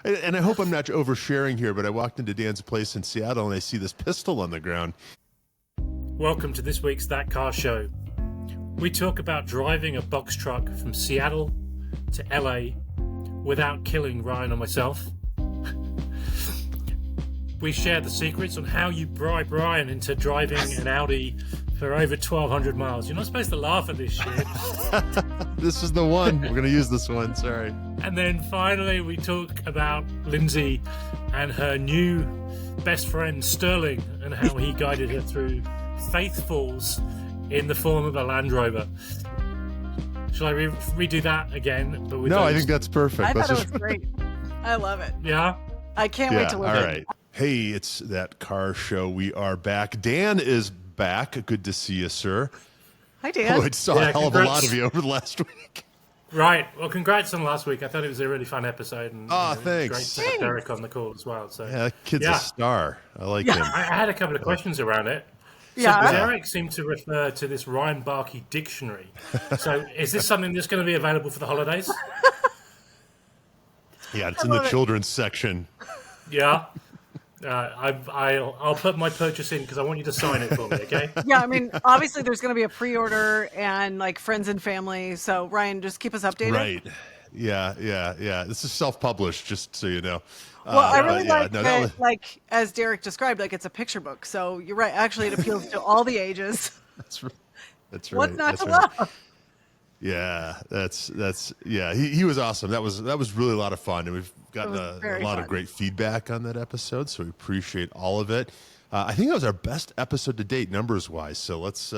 And I hope I'm not oversharing here, but I walked into Dan's place in Seattle and I see this pistol on the ground. Welcome to this week's That Car Show. We talk about driving a box truck from Seattle to LA without killing Ryan or myself. We share the secrets on how you bribe Ryan into driving an Audi for over 1,200 miles. You're not supposed to laugh at this shit. This is the one. We're going to use this one. Sorry. And then finally, we talk about Lindsey and her new best friend, Sterling, and how he guided her through faithfuls in the form of a Land Rover. Shall I redo that again? But with I think that's perfect. I thought it was great. I love it. Yeah? I can't wait to look all at right. it. Hey, it's That Car Show. We are back. Dan is back. Good to see you, sir. Hi, Dan. Oh, I saw a hell of a lot of you over the last week. Right. Well, congrats on last week. I thought it was a really fun episode. And, thanks. Great to have Derek on the call as well. So Yeah, that kid's a star. I like him. I had a couple of questions around it. So Derek seemed to refer to this Ryan Barkey dictionary. So is this something that's going to be available for the holidays? Yeah, it's in the children's section. Yeah. I'll put my purchase in because I want you to sign it for me, okay? Yeah, I mean, obviously there's going to be a pre-order and like friends and family. So Ryan, just keep us updated. Right. Yeah. This is self-published, just so you know. Well, I really like that, like as Derek described, like it's a picture book. So you're right. Actually, it appeals to all the ages. That's right. What's not to love? Yeah, he was awesome. That was really a lot of fun, and we've gotten a lot of great feedback on that episode, so we appreciate all of it. I think that was our best episode to date, numbers wise. So let's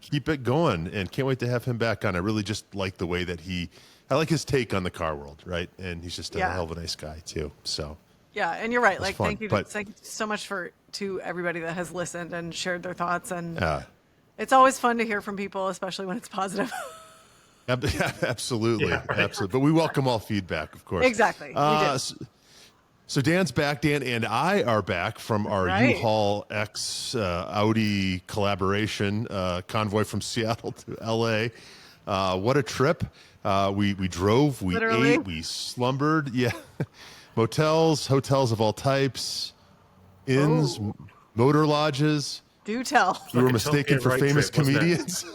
keep it going, and can't wait to have him back on. I really just like the way that I like his take on the car world, right? And he's just a hell of a nice guy too. So yeah, and you're right. Like, fun. thank you so much to everybody that has listened and shared their thoughts and. It's always fun to hear from people, especially when it's positive. Absolutely. But we welcome all feedback, of course. Exactly. So Dan's back. Dan and I are back from our U-Haul X Audi collaboration convoy from Seattle to LA. What a trip. We drove, we ate, we slumbered. Yeah. Motels, hotels of all types, inns, motor lodges. Do tell. We were mistaken for famous comedians.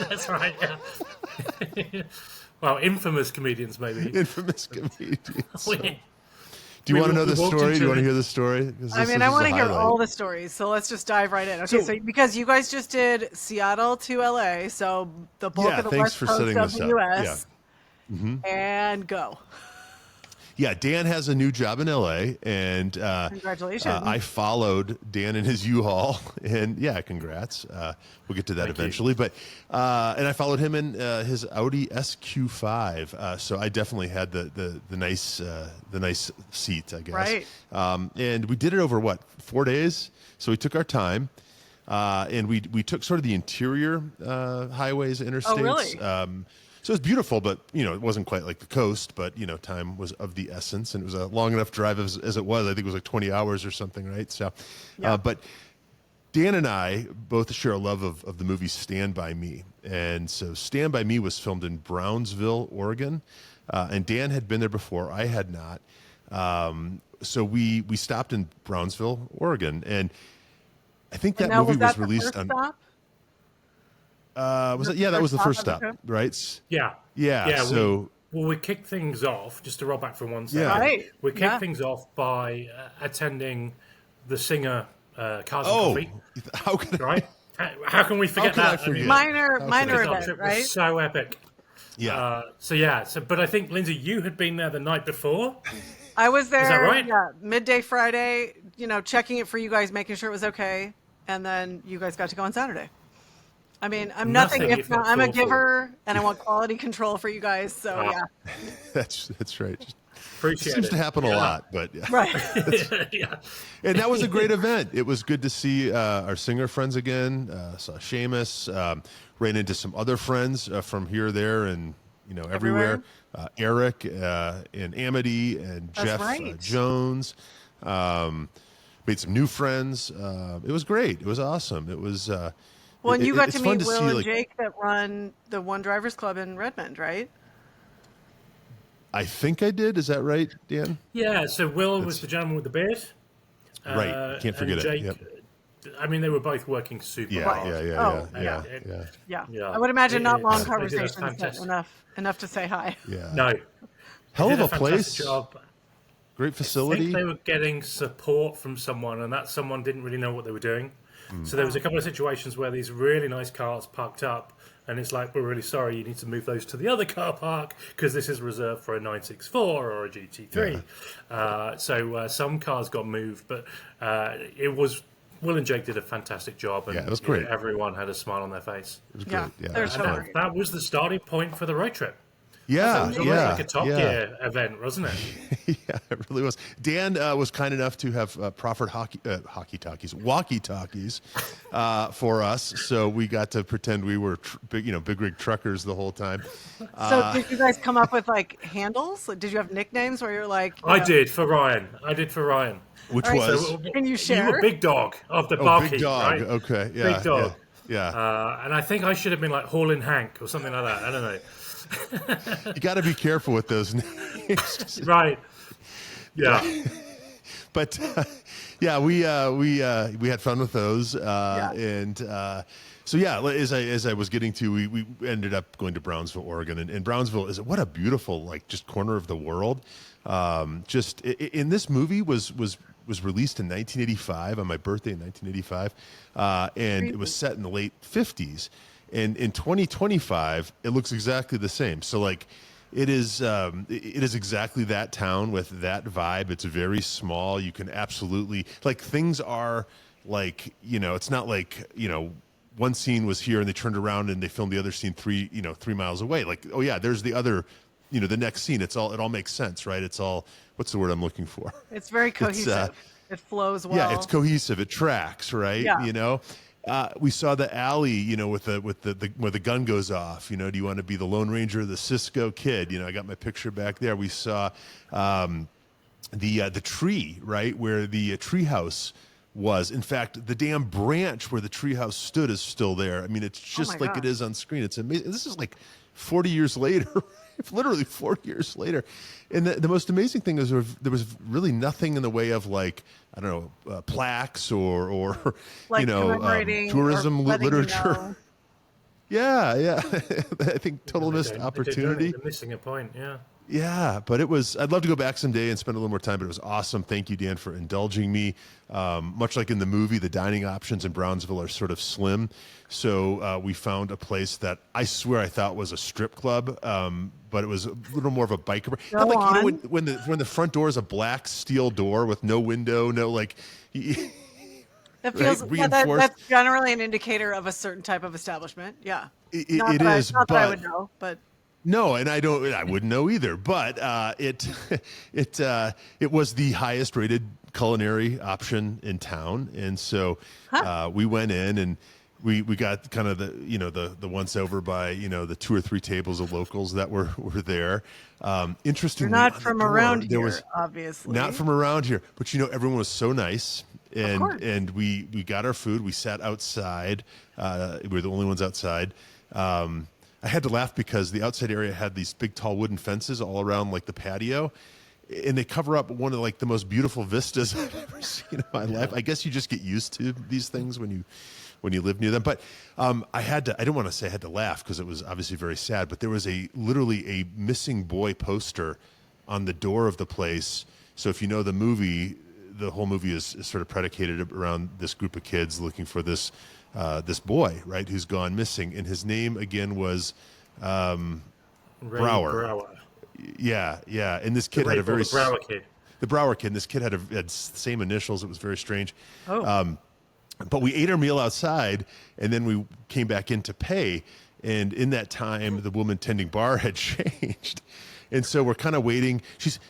That's right, yeah. Well, infamous comedians, maybe. Infamous comedians. Do you want to know the story? Do you want to hear the story? I want to hear all the stories, so let's just dive right in. Okay, so because you guys just did Seattle to LA, so the bulk of the west coast of the U.S., and go. Yeah, Dan has a new job in LA, and congratulations. I followed Dan in his U-Haul, and congrats. We'll get to that eventually, but and I followed him in his Audi SQ5. So I definitely had the nice seat, I guess. Right. And we did it over 4 days. So we took our time, and we took sort of the interior highways, interstates. Oh, really? So it was beautiful, but, it wasn't quite like the coast, but, time was of the essence, and it was a long enough drive as it was. I think it was like 20 hours or something, right? So, but Dan and I both share a love of the movie Stand By Me. And so Stand By Me was filmed in Brownsville, Oregon, and Dan had been there before. I had not. So we stopped in Brownsville, Oregon, and I think that movie was released on... Stop? Was it? Yeah, that was the first stop, right? Yeah. So we kicked things off, just to roll back for 1 second. Yeah. Right. We kicked things off by attending the singer Cars and Coffee. How can How can we forget that? Minor event, right? Was so epic. Yeah. But I think, Lindsey, you had been there the night before. I was there. Is that right? Yeah, midday Friday. Checking it for you guys, making sure it was okay, and then you guys got to go on Saturday. I mean, I'm nothing if not. I'm a giver, and I want quality control for you guys. So yeah, that's right. Appreciate it. Seems to happen a lot, but right. And that was a great event. It was good to see our singer friends again. Saw Seamus, ran into some other friends from here, there, and everywhere. Eric and Amity and Jeff Jones. Made some new friends. It was great. It was awesome. It was. Well, and you got to meet Will and Jake that run the One Drivers Club in Redmond, right? I think I did. Is that right, Dan? Yeah. So Will was the gentleman with the beard. Right. Can't forget and Jake, it. Yep. I mean, they were both working super Yeah, hard. Yeah. I would imagine not long They did a conversations, but fantastic- enough to say hi. Yeah. No. Hell They of did a place. fantastic job. Great I facility. think they were getting support from someone, and that someone didn't really know what they were doing. So there was a couple of situations where these really nice cars parked up, and it's like, we're really sorry, you need to move those to the other car park because this is reserved for a 964 or a GT3. So some cars got moved, but it was Will and Jake did a fantastic job, and it was great. everyone had a smile on their face. It was Yeah, great. they're It was so fun. great. That was the starting point for the road trip. Yeah, It was almost like a Top Gear event, wasn't it? Yeah, it really was. Dan was kind enough to have proffered walkie talkies for us, so we got to pretend we were big rig truckers the whole time. So did you guys come up with like handles? Did you have nicknames where you're like? I did for Ryan. Which All right, was So, Can you share? You were Big Dog of the barkeep, Big Dog. right? Okay, yeah, Big Dog. Yeah. And I think I should have been like Hauling Hank or something like that. I don't know. You got to be careful with those names. Right. Yeah. But we had fun with those, and so as I was getting to, we ended up going to Brownsville, Oregon, and Brownsville is what a beautiful just corner of the world. In this movie was released in 1985 on my birthday in 1985, and it was set in the late 50s. And in 2025, it looks exactly the same. So it is exactly that town with that vibe. It's very small. You can absolutely things are it's not one scene was here and they turned around and they filmed the other scene 3 miles away. There's the other, the next scene. It all makes sense, right? It's all, what's the word I'm looking for? It's very cohesive. It flows well. Yeah, it's cohesive. It tracks, right? Yeah. We saw the alley, with the where the gun goes off. Do you want to be the Lone Ranger or the Cisco Kid? I got my picture back there. We saw the tree, right, where the treehouse was. In fact, the damn branch where the treehouse stood is still there. I mean, it's just like it is on screen. It's amazing. This is 40 years later. Literally 40 years later. And the most amazing thing is there was really nothing in the way of plaques or tourism literature. Yeah. I think total missed opportunity. They're missing a point, yeah. Yeah, but I'd love to go back someday and spend a little more time, but it was awesome. Thank you, Dan, for indulging me. Much like in the movie, the dining options in Brownsville are sort of slim. So we found a place that I swear I thought was a strip club, but it was a little more of a biker bar. When the front door is a black steel door with no window, It feels that's generally an indicator of a certain type of establishment. Yeah, it is. Not that I would know, but. No, and I wouldn't know either. But it was the highest rated culinary option in town, and so we went in and we got kind of the once over by the 2 or 3 tables of locals that were there. Interestingly, you're not from around here, obviously. Not from around here, but everyone was so nice, and we got our food. We sat outside. We were the only ones outside. I had to laugh because the outside area had these big, tall wooden fences all around the patio, and they cover up one of the most beautiful vistas I've ever seen in my life. I guess you just get used to these things when you live near them. But I didn't want to say I had to laugh because it was obviously very sad, but there was literally a missing boy poster on the door of the place. So if you know the movie, the whole movie is sort of predicated around this group of kids looking for this boy, right, who's gone missing, and his name again was Brower. Yeah, and this kid had a very Brower kid. The Brower kid. And this kid had the same initials. It was very strange. Oh. But we ate our meal outside, and then we came back in to pay. And in that time, the woman tending bar had changed. And so we're kind of waiting. She's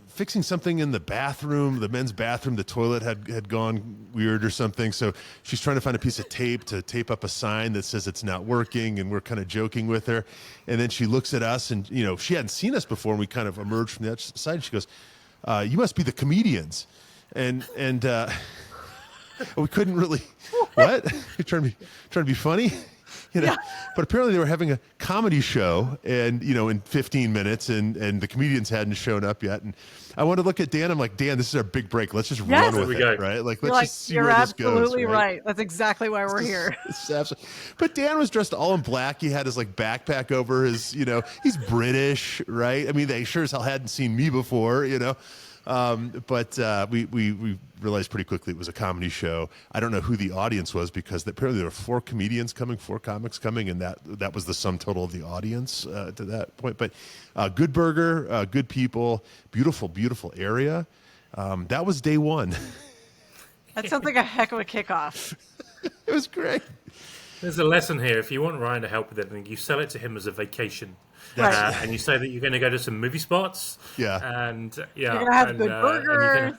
fixing something in the bathroom, the men's bathroom. The toilet had gone weird or something. So she's trying to find a piece of tape to tape up a sign that says it's not working. And we're kind of joking with her. And then she looks at us, and she hadn't seen us before. And we kind of emerged from the other side. And she goes, "You must be the comedians." And we couldn't really. What? You're trying to be funny? But apparently they were having a comedy show, and in 15 minutes, and the comedians hadn't shown up yet. And I wanted to look at Dan. I'm like, Dan, this is our big break. Let's just run with it, right? Like, let's just see where this goes. You're absolutely right. That's exactly why we're here. But Dan was dressed all in black. He had his backpack over his. He's British, right? I mean, they sure as hell hadn't seen me before, But we realized pretty quickly it was a comedy show. I don't know who the audience was, because apparently there were 4 comedians coming, 4 comics coming, and that was the sum total of the audience to that point. But good burger, good people, beautiful, beautiful area. That was day 1. That sounds like a heck of a kickoff. It was great. There's a lesson here. If you want Ryan to help with anything, you sell it to him as a vacation. And you say that you're going to go to some movie spots. Yeah. And you're going to have good burgers.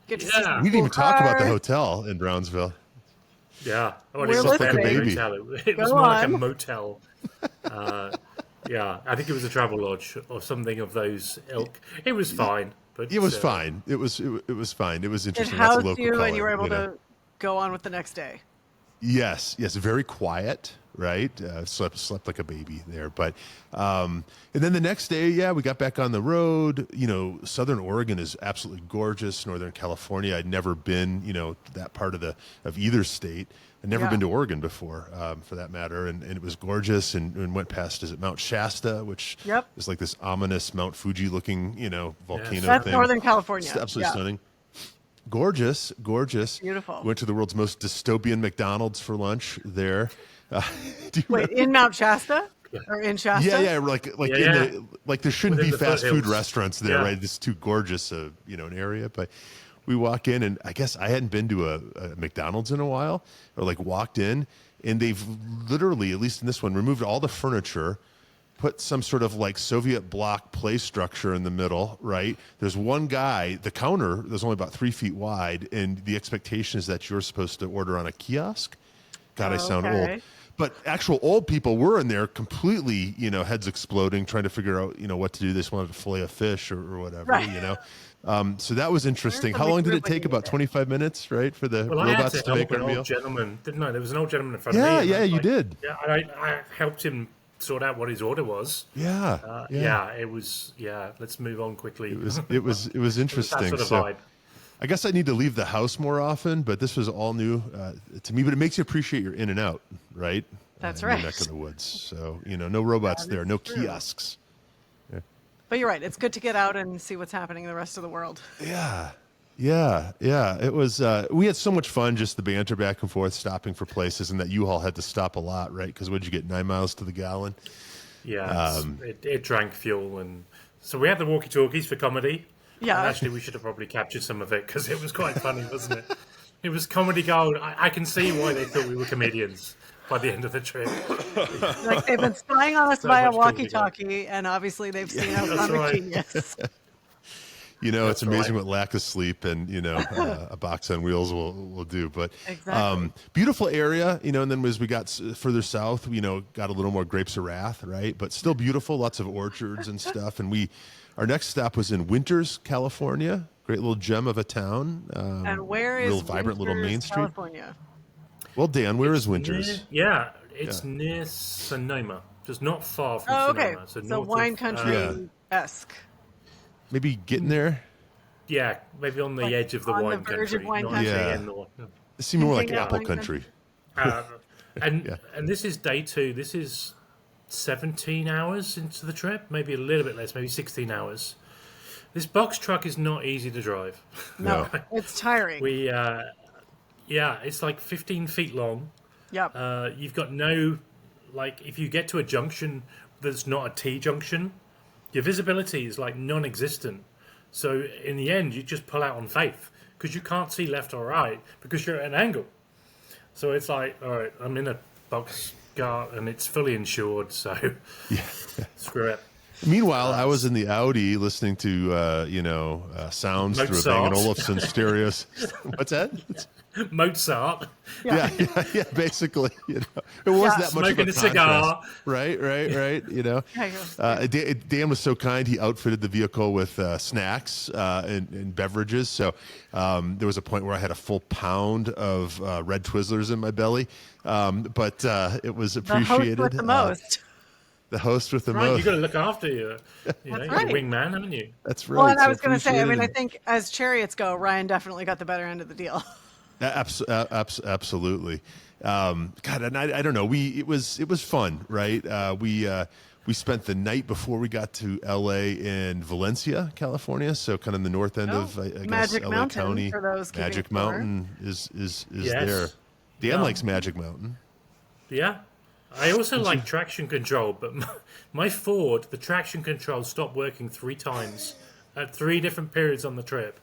Get to see we didn't even talk about the hotel in Brownsville. Yeah. We're listening. Like a baby. It was more like a motel. I think it was a travel lodge or something of those ilk. It was fine. But it was fine. It was fine. It was interesting. It housed you, and you were able to go on with the next day. Yes, very quiet, right? Slept like a baby there. But and then the next day, we got back on the road. Southern Oregon is absolutely gorgeous. Northern California, I'd never been, that part of either state. I'd never been to Oregon before, for that matter, and it was gorgeous. And went past, is it Mount Shasta, which is like this ominous Mount Fuji looking, volcano That's thing. Northern California. It's absolutely stunning. Gorgeous. Beautiful. Went to the world's most dystopian McDonald's for lunch there. Wait, in Mount Shasta? Or in Shasta? Yeah. Like there shouldn't be fast food restaurants there, right? It's too gorgeous, an area. But we walk in, and I guess I hadn't been to a McDonald's in a while, or walked in, and they've literally, at least in this one, removed all the furniture, put some sort of Soviet bloc play structure in the middle, right? There's one guy, the counter, there's only about 3 feet wide, and the expectation is that you're supposed to order on a kiosk. God, I sound old. But actual old people were in there completely, heads exploding, trying to figure out, what to do. They just wanted to fillet a fish or whatever, So that was interesting. How long did it take? About 25 minutes, right, for the robots to make our meal? Gentleman, didn't I? There was an old gentleman in front of me. Yeah, you did. Yeah, I helped him sort out what his order was. It was. Let's move on quickly. It was interesting. That sort of vibe. I guess I need to leave the house more often, but this was all new to me. But it makes you appreciate your in and out, right? That's right. In the neck of the woods. So no robots there, no kiosks. Yeah. But you're right. It's good to get out and see what's happening in the rest of the world. Yeah. It was. We had so much fun, just the banter back and forth, stopping for places, and that U-Haul had to stop a lot, right? Because what'd you get? 9 miles to the gallon. Yeah, it drank fuel, and so we had the walkie-talkies for comedy. Yeah, and actually, we should have probably captured some of it because it was quite funny, wasn't it? It was comedy gold. I can see why they thought we were comedians by the end of the trip. They've been spying on us via walkie-talkie, and obviously they've seen us on the genius. It's amazing what lack of sleep and, a box on wheels will do. But exactly. Beautiful area, and then as we got further south, got a little more grapes of wrath, right? But still beautiful, lots of orchards and stuff. And our next stop was in Winters, California. Great little gem of a town. And where is real vibrant Winters, little Main Street. California? Well, Dan, where is Winters? It's near Sonoma, just not far from Sonoma. So wine country-esque. Maybe getting there? Yeah, maybe on the edge of the wine country. Of wine country. It seemed more like apple country. And this is day 2. This is 17 hours into the trip, maybe a little bit less, maybe 16 hours. This box truck is not easy to drive. No, it's tiring. It's like 15 feet long. Yep. You've got no, if you get to a junction that's not a T-junction, your visibility is non-existent. So in the end, you just pull out on faith because you can't see left or right because you're at an angle. So it's all right, I'm in a box car and it's fully insured, so screw it. Meanwhile, I was in the Audi listening to, sounds through a Bang & Olufsen stereos. What's that? Mozart. Yeah, basically, it was that much of Smoking a a cigar. contrast. Right. Yeah, Dan was so kind. He outfitted the vehicle with snacks and beverages. So there was a point where I had a full pound of red Twizzlers in my belly, but it was appreciated. The host with the most. The host with the Right, most. you got to look after you. You're right. a wingman, haven't you? That's right. Well, and I So was going to say, I mean, I appreciated. think as chariots go, Ryan definitely got the better end of the deal. Absolutely. God, and I don't know. It was fun, right? We spent the night before we got to L.A. in Valencia, California, so kind of in the north end of I guess Magic L.A. Mountain, County. for those keeping Magic score. Mountain is Yes. there. Dan likes Magic Mountain. Yeah. I also like traction control, but my Ford, the traction control stopped working 3 times at 3 different periods on the trip.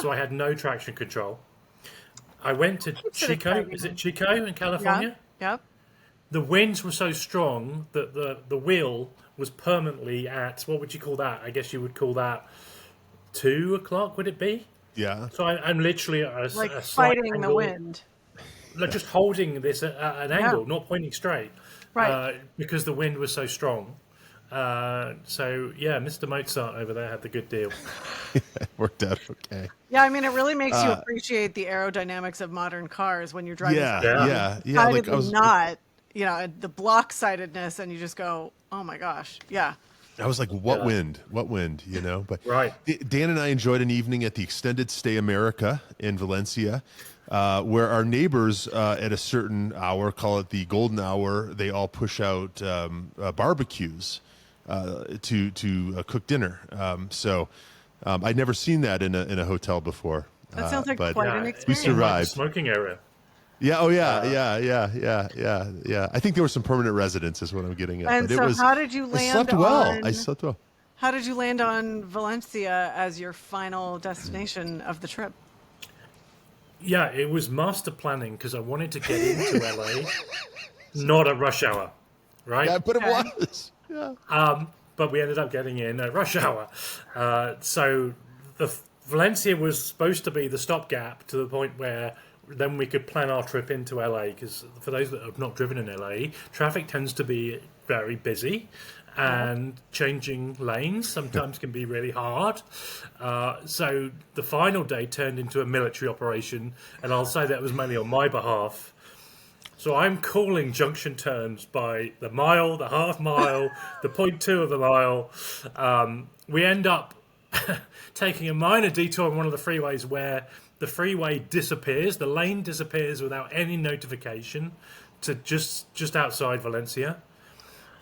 So I had no traction control. I went to Chico. Is it Chico in California? Yep. The winds were so strong that the wheel was permanently at, what would you call that? I guess you would call that 2 o'clock, would it be? Yeah. So I'm literally at a Like a slight fighting the angle, wind. like just holding this at an angle, not pointing straight, Right. because the wind was so strong. So yeah, Mr. Mozart over there had the good deal. It worked out okay. Yeah, I mean, it really makes you appreciate the aerodynamics of modern cars when you're driving. Yeah. Like not, the block-sidedness, and you just go, oh my gosh, yeah. I was like, what wind? What wind? But Right. Dan and I enjoyed an evening at the Extended Stay America in Valencia, where our neighbors at a certain hour, call it the golden hour, they all push out barbecues to cook dinner. So I'd never seen that in a hotel before. That sounds like but quite an we experience. survived. Smoking area. Yeah. Oh, yeah. I think there were some permanent residents, is what I'm getting at. And but so it was, how did you land I slept well. on- I slept well. How did you land on Valencia as your final destination of the trip? Yeah, it was master planning because I wanted to get into LA, not at rush hour, right? Yeah, but it Okay. was. Yeah. But we ended up getting in at rush hour. So Valencia was supposed to be the stopgap to the point where then we could plan our trip into LA, because for those that have not driven in LA, traffic tends to be very busy, and changing lanes sometimes can be really hard. So the final day turned into a military operation, and I'll say that was mainly on my behalf. So I'm calling junction turns by the mile, the half mile, the 0.2 of the mile. We end up taking a minor detour on one of the freeways where the freeway disappears, the lane disappears without any notification to just outside Valencia.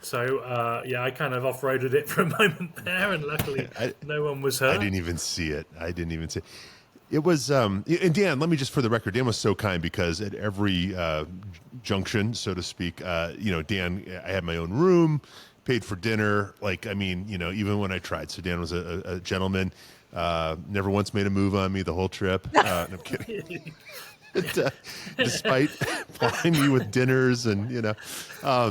So, I kind of off-roaded it for a moment there, and luckily no one was hurt. I didn't even see it. It was, and Dan, let me just, for the record, Dan was so kind because at every junction, so to speak, Dan, I had my own room, paid for dinner. Even when I tried. So Dan was a gentleman, never once made a move on me the whole trip. No, I'm kidding. Despite plying me with dinners and, I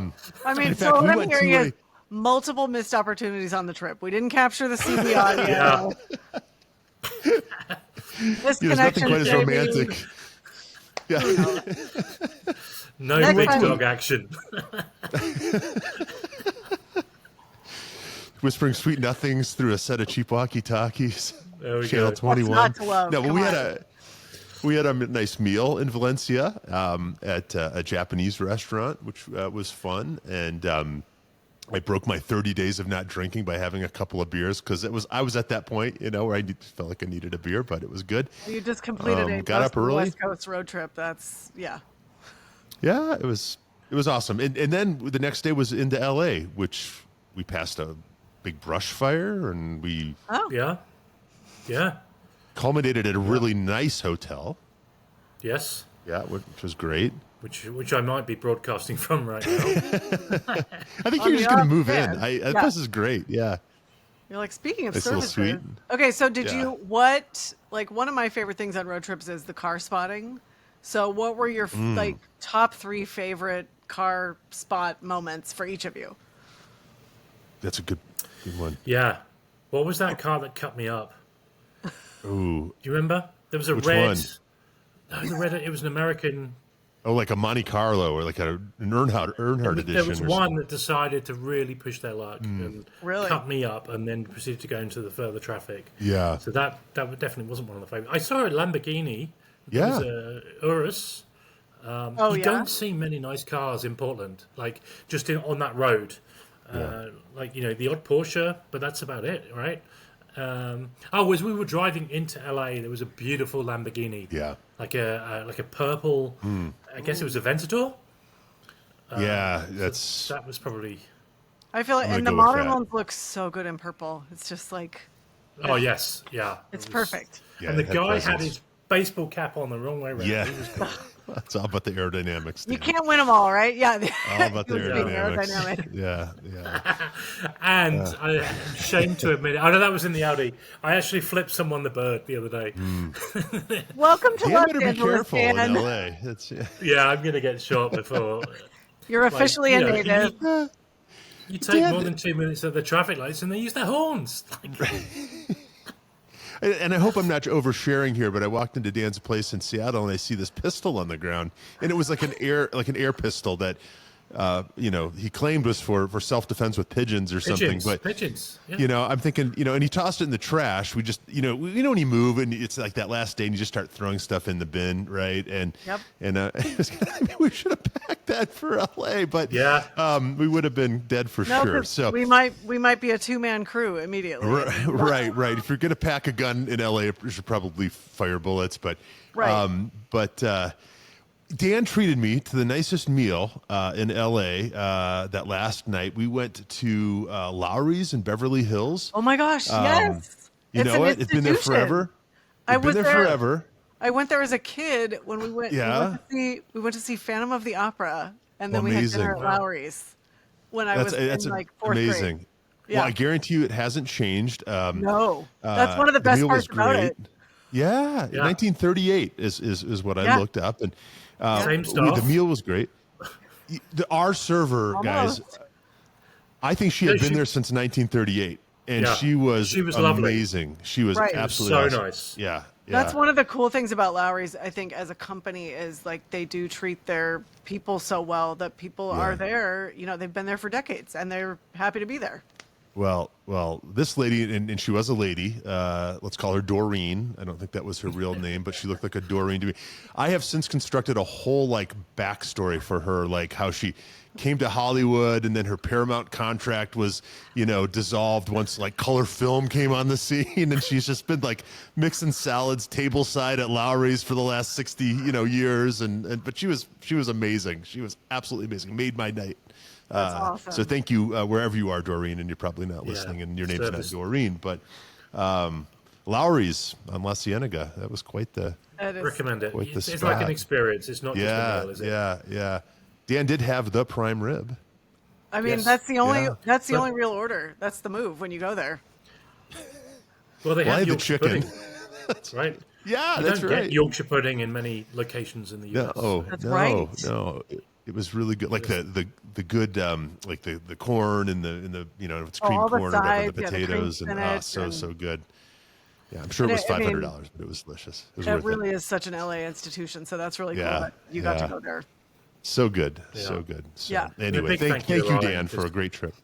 mean, in so fact, we what I'm went hearing to is multiple missed opportunities on the trip. We didn't capture the CD audio. This there's nothing connection, quite as maybe. romantic. Yeah. No Next big time- dog action. Whispering sweet nothings through a set of cheap walkie-talkies. There we Channel go. 21. What's not to love? No, but Come on. we had a nice meal in Valencia at a Japanese restaurant, which was fun. And I broke my 30 days of not drinking by having a couple of beers because I was at that point, where I felt like I needed a beer, but it was good. You just completed a got up early. West Coast road trip. That's, yeah. Yeah, it was awesome. And then the next day was into LA, which we passed a big brush fire, and we Yeah. culminated at a really nice hotel. Yes. Yeah, which was great. Which I might be broadcasting from right now. I think On you're the just going to off move in. chance. This is great. Yeah. You're like, speaking of Nice little services. suite. Okay, so did Yeah. you, one of my favorite things on road trips is the car spotting. So what were your top 3 favorite car spot moments for each of you? That's a good one. Yeah. What was that car that cut me up? Ooh. Do you remember? There was a Which red. one? No, it was an American. Oh, like a Monte Carlo or like an Earnhardt edition. There was one that decided to really push their luck and Really? cut me up, and then proceeded to go into the further traffic. Yeah. So that definitely wasn't one of the favorites. I saw a Lamborghini. Yeah. It was a Urus. You don't see many nice cars in Portland, like just on that road. Like, the odd Porsche, but that's about it, right? As we were driving into LA, there was a beautiful Lamborghini. Yeah. Like a purple, I guess it was a Aventador. That was probably. I feel like, and the modern ones look so good in purple. It's just like. Oh yes, yeah. It's perfect. Yeah, and the guy had his baseball cap on the wrong way around. Yeah. It's all about the aerodynamics. You can't win them all, right? Yeah. All about the aerodynamics. Yeah. And I'm ashamed to admit it. I know that was in the Audi. I actually flipped someone the bird the other day. Welcome to Los better be Angeles, careful Dan. in LA. Yeah, I'm going to get shot before. You're officially a native. You take more than 2 minutes at the traffic lights and they use their horns. And I hope I'm not oversharing here, but I walked into Dan's place in Seattle and I see this pistol on the ground, and it was like an air pistol that he claimed was for self-defense with pigeons or something. But pigeons. Yeah. I'm thinking, and he tossed it in the trash. We just, when you move and it's like that last day and you just start throwing stuff in the bin, right? And we should have packed that for LA, but we would have been dead for sure. So we might be a 2-man crew immediately. Right. If you're going to pack a gun in LA, you should probably fire bullets, but Dan treated me to the nicest meal in L.A. That last night. We went to Lowry's in Beverly Hills. Oh my gosh! Yes, It's been there forever. I was there forever. I went there as a kid when we went. Yeah. We went to see Phantom of the Opera, and then we had dinner at Lowry's when I was in like 4th grade. Yeah. Well, I guarantee you, it hasn't changed. No, that's one of the best parts about it. Yeah, 1938 is what I looked up, and same stuff. The meal was great. Our server, guys, I think she had been there since 1938, and she was amazing. Lovely. She was absolutely so awesome. Nice. Yeah. That's one of the cool things about Lowry's, I think, as a company, is like they do treat their people so well that people are there. They've been there for decades, and they're happy to be there. Well, this lady, and she was a lady, let's call her Doreen. I don't think that was her real name, but she looked like a Doreen to me. I have since constructed a whole backstory for her, like how she came to Hollywood and then her Paramount contract was, dissolved once color film came on the scene, and she's just been mixing salads tableside at Lowry's for the last 60, years. But she was amazing. She was absolutely amazing. Made my night. That's awesome. So thank you wherever you are, Doreen, and you're probably not listening, and your name's not Doreen, but Lowry's on La Cienega, that was quite the. Recommend it. It's like an experience. It's not just a meal, is it? Yeah. Dan did have the prime rib. I mean, that's the only real order. That's the move when you go there. Well, they have Yorkshire chicken. pudding, right? Yeah, that's right. Get Yorkshire pudding in many locations in the US. No. It was really good, like the good the corn and the it's cream corn or whatever, the potatoes so good. Yeah, I'm sure it was $500, but it was delicious. It really is such an LA institution, so that's really cool that you got to go there. So good, so good. So, anyway, thank you, Dan, for a great trip.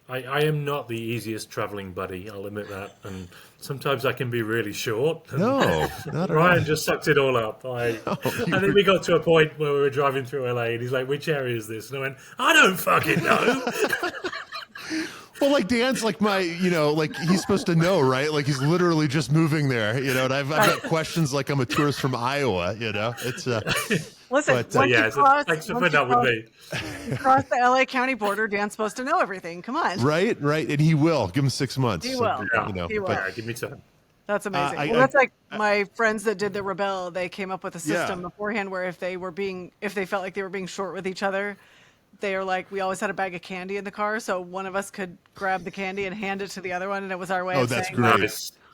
I am not the easiest traveling buddy, I'll admit that, and sometimes I can be really short. No, not Ryan just sucked it all up. And then we got to a point where we were driving through LA, and he's like, "Which area is this?" And I went, "I don't fucking know." Well, Dan's my, he's supposed to know, right? He's literally just moving there, and I've got questions like I'm a tourist from Iowa, It's Listen, thanks for putting up with me. You cross the LA County border, Dan's supposed to know everything. Come on. Right, and he will. Give him 6 months. He will. He will. Give me time. That's amazing. That's my friends that did the Rebel. They came up with a system beforehand where if they felt like they were being short with each other, they are like, we always had a bag of candy in the car, so one of us could grab the candy and hand it to the other one, and it was our way of saying, great.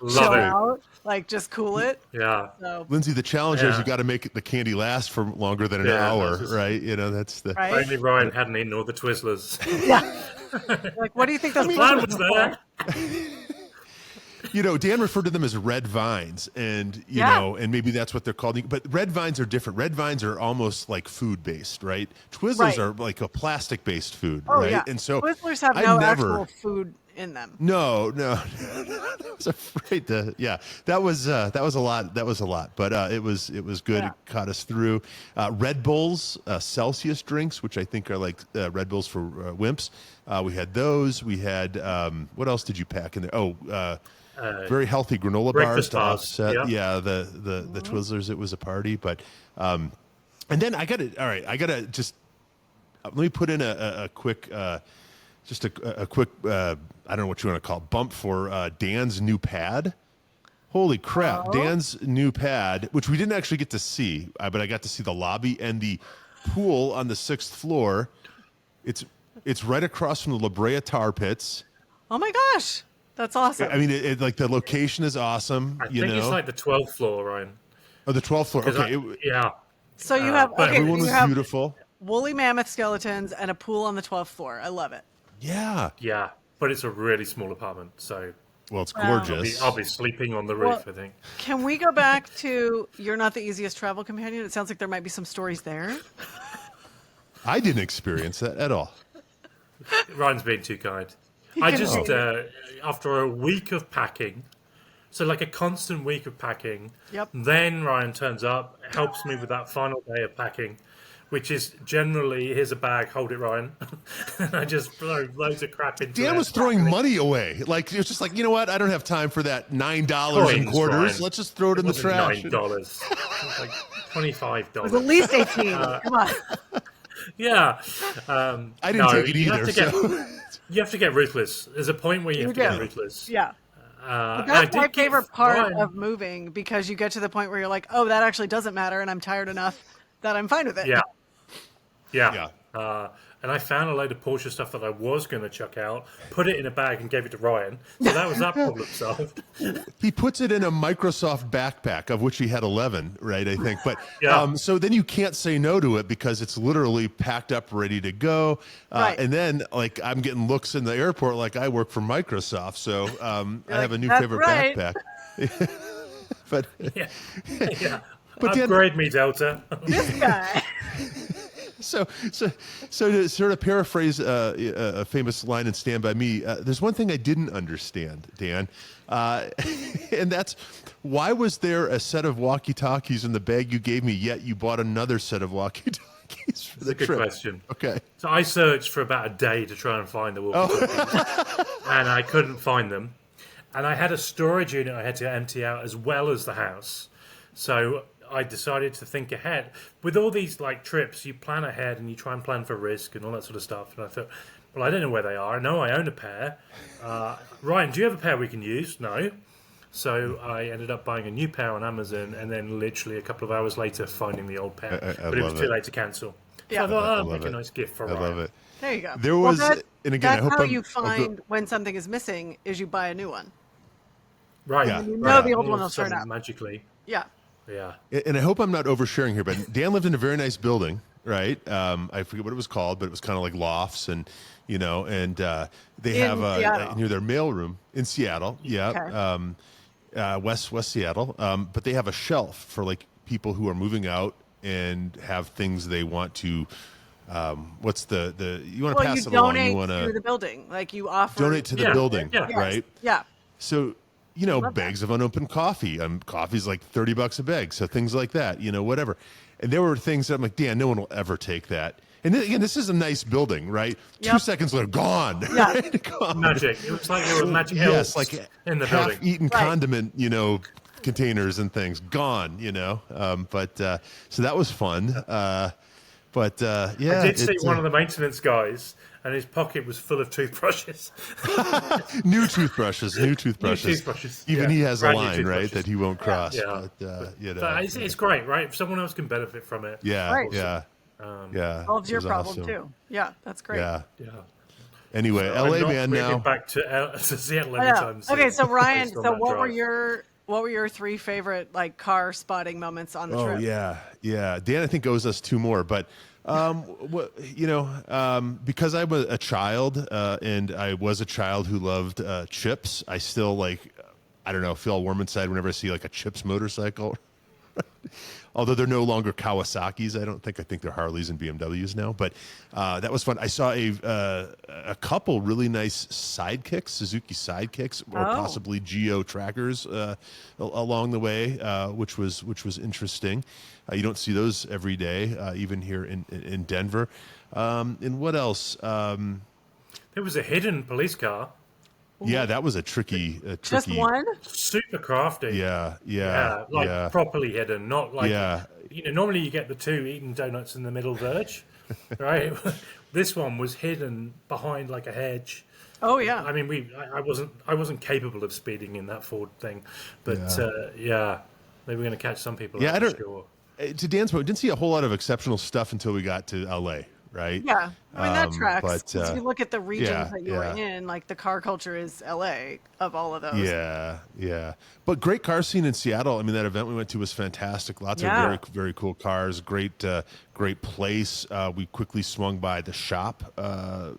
Chill out, just cool it. Yeah. So, Lindsey, the challenge is you got to make the candy last for longer than an hour, right? That's the. Right? Only Ryan hadn't eaten all the Twizzlers. Yeah. What do you think those plan was there? Dan referred to them as red vines, and and maybe that's what they're called. But red vines are different. Red vines are almost like food based, right? Twizzlers are like a plastic based food, right? Yeah. And so Twizzlers have no actual food in them. No. I was afraid to. Yeah, that was a lot. That was a lot, but it was good. Yeah. It caught us through. Red Bulls, Celsius drinks, which I think are like Red Bulls for wimps. We had those. We had what else did you pack in there? Oh, very healthy granola bars to offset. Yeah, the Twizzlers. It was a party, but and then I got to. All right, I got to just let me put in a quick. Just a quick, I don't know what you want to call it, bump for Dan's new pad. Holy crap. Dan's new pad, which we didn't actually get to see, but I got to see the lobby and the pool on the 6th floor. It's right across from the La Brea Tar Pits. Oh my gosh. That's awesome. I mean, like the location is awesome. I think it's like the 12th floor, Ryan. Oh, the 12th floor. Okay. Yeah. So you have, everyone was beautiful. Woolly mammoth skeletons and a pool on the 12th floor. I love it. Yeah. Yeah, but it's a really small apartment, so... Well, it's gorgeous. I'll be sleeping on the roof, I think. Can we go back to you're not the easiest travel companion? It sounds like there might be some stories there. I didn't experience that at all. Ryan's being too kind. I just, after a week of packing, so like a constant week of packing, then Ryan turns up, helps me with that final day of packing, which is generally, here's a bag, hold it, Ryan. And I just throw loads of crap into it. Dan was throwing money away. Like, it was just like, you know what? I don't have time for that $9 in quarters. Ryan. Let's just throw it in the trash. $9. It was like $25. It was at least 18. Come on. Yeah. I didn't take it either. You have to get ruthless. There's a point where you have to get ruthless. Yeah. That's my favorite part of moving, because you get to the point where you're like, oh, that actually doesn't matter, and I'm tired enough that I'm fine with it. Yeah. And I found a load of Porsche stuff that I was going to chuck out, put it in a bag and gave it to Ryan. So that was that problem solved. He puts it in a Microsoft backpack, of which he had 11, right, I think. But so then you can't say no to it because it's literally packed up, ready to go. And then, like, I'm getting looks in the airport like I work for Microsoft. So I have a new favorite backpack. But But upgrade me, Delta. This guy. So to sort of paraphrase a famous line in Stand By Me, there's one thing I didn't understand, Dan, and that's why was there a set of walkie-talkies in the bag you gave me, yet you bought another set of walkie-talkies for the trip? Good question. Okay. So I searched for about a day to try and find the walkie-talkies, and I couldn't find them. And I had a storage unit I had to empty out as well as the house. So I decided to think ahead. With all these like trips, you plan ahead and you try and plan for risk and all that sort of stuff. And I thought, well, I don't know where they are. I know I own a pair. Ryan, do you have a pair we can use? No. So I ended up buying a new pair on Amazon, and then literally a couple of hours later finding the old pair. But it was too late to cancel. Yeah. So I thought, I'll make a nice gift for Ryan. I love it. There you go. There was, and again, that's I hope how you find when something is missing is you buy a new one. Right. Yeah. You know the old one will turn up. Magically. Yeah. Yeah. And I hope I'm not oversharing here, but Dan lived in a very nice building, right? I forget what it was called, but it was kind of like lofts, and they have near their mailroom in Seattle. Yeah. Okay. West Seattle. But they have a shelf for like people who are moving out and have things they want to. What's the you want to pass it along? You want to the building, like you offer donate to the building, right? Yeah. So. Bags of unopened coffee. Coffee's like $30 a bag. So things like that, whatever. And there were things that I'm like, Dan, no one will ever take that. And then, again, this is a nice building, right? Yep. 2 seconds later, gone. Yeah. Right? Gone. Magic. It looks like there were magic elves like in the building. Half-eaten condiment, containers and things. Gone, so that was fun. I did see one of the maintenance guys, and his pocket was full of toothbrushes. New toothbrushes. Even he has a line, right, that he won't cross. Yeah. But it's great, right? If someone else can benefit from it. Yeah, right. yeah. Solves your problem too. Yeah, that's great. Yeah. Anyway, so LA man now. Back to Seattle anytime soon. Okay, so Ryan, what were your 3 favorite like car spotting moments on the trip? Oh yeah. Dan, I think owes us 2 more, but. Because I was a child and I was a child who loved chips, I still I don't know, feel all warm inside whenever I see like a Chips motorcycle. Although they're no longer Kawasaki's, I don't think. I think they're Harleys and BMWs now. But that was fun. I saw a couple really nice sidekicks, Suzuki sidekicks, or possibly Geo trackers along the way, which was interesting. You don't see those every day, even here in Denver. And what else? There was a hidden police car. Yeah, that was a tricky. Just one? Super crafty. Yeah. Properly hidden, not like Yeah. Normally you get the two eating donuts in the middle verge, right? This one was hidden behind like a hedge. Oh yeah. I mean, I wasn't capable of speeding in that Ford thing, but maybe we're going to catch some people. Yeah, I don't. Sure. To Dan's point, we didn't see a whole lot of exceptional stuff until we got to LA. Right? Yeah, I mean that tracks. But, 'Cause you look at the regions that you were in, like the car culture is LA of all of those. Yeah. But great car scene in Seattle. I mean, that event we went to was fantastic. Lots of very, very cool cars. Great place. We quickly swung by the shop.